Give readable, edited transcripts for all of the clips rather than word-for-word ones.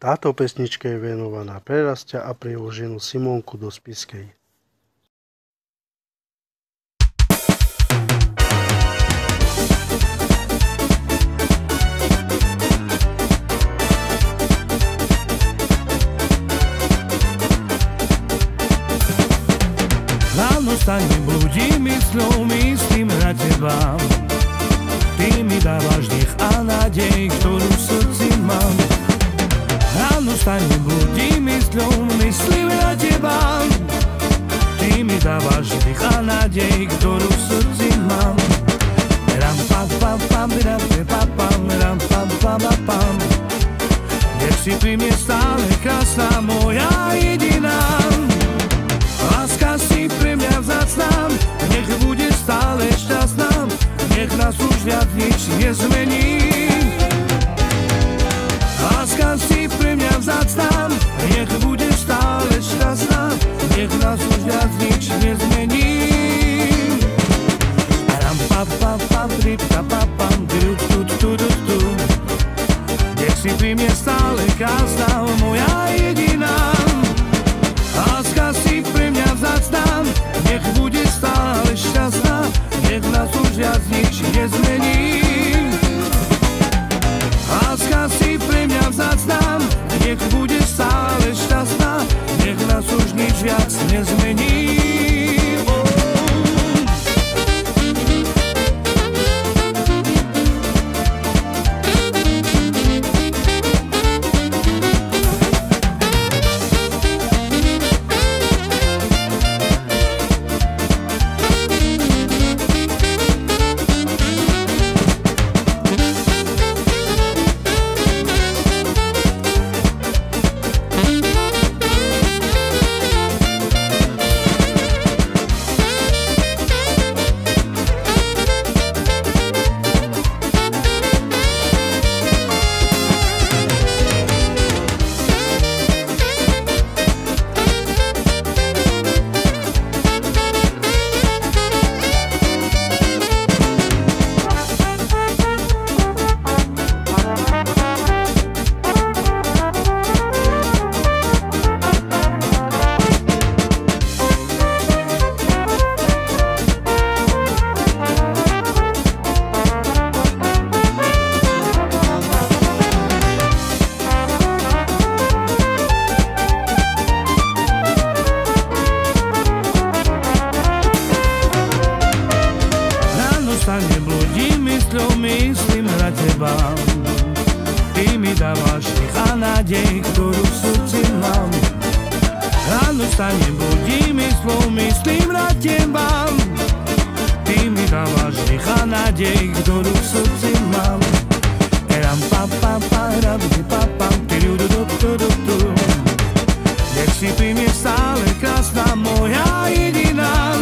Táto pesnička je venovaná pre Rastia a pre jeho ženu Simonku do Spiskej. Ráno stanem, blúdim mysľou, myslím na teba. Ty mi dávaš dých a nádej, ktorú v srdci mám. Ráno stanem, blúdim mysľou, myslím na teba. Ty mi dávaš dých a nádej, ktorú v srdci mám. Ram pam pam pam, ram pam pam, ram pam pam pam. Nech si pri mne stále krásna, moja jediná. Láska si pre mňa vzácna, nech bude stále šťastná, nech nás už viac nič nezmení. Láska si pre mňa vzácna, nech bude stále šťastná, nech nás už viac nič nezmení. Ram pa pa pa ripka pa pam du tu tu tu tu. Nech si pri mne stále krásna, moja jediná. Láska si pre mňa vzácna, nech bude stále šťastná, nech nás už viac nič nezmení. Láska si pre mňa vzácna, nech bude stále šťastná, nech nás už nič viac nezmení. Neblúdim mysľou, myslím na teba. Ty mi dávaš dých a nádej, ktorú v srdci mám. Ráno stanem, blúdim mysľou, myslím na teba. Ty mi dávaš dých a nádej, ktorú v srdci mám. Ram pa pa pa, ram pa pam, tyru du du du du du. Nech si pri mne stále krásna, moja jediná.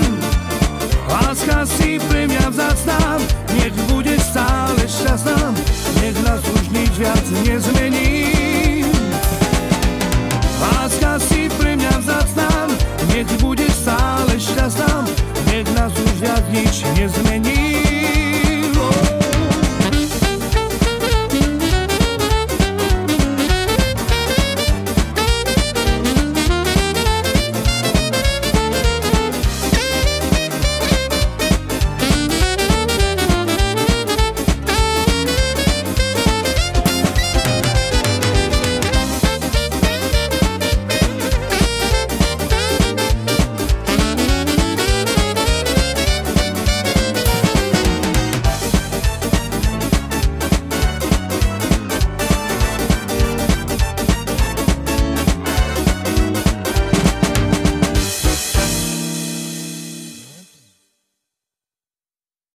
Láska si pre mňa vzácna, nech bude stále šťastná, nech nás už nič viac nezmení. Láska si pre mňa vzácna, nech bude stále šťastná, nech nás už viac nič nezmení.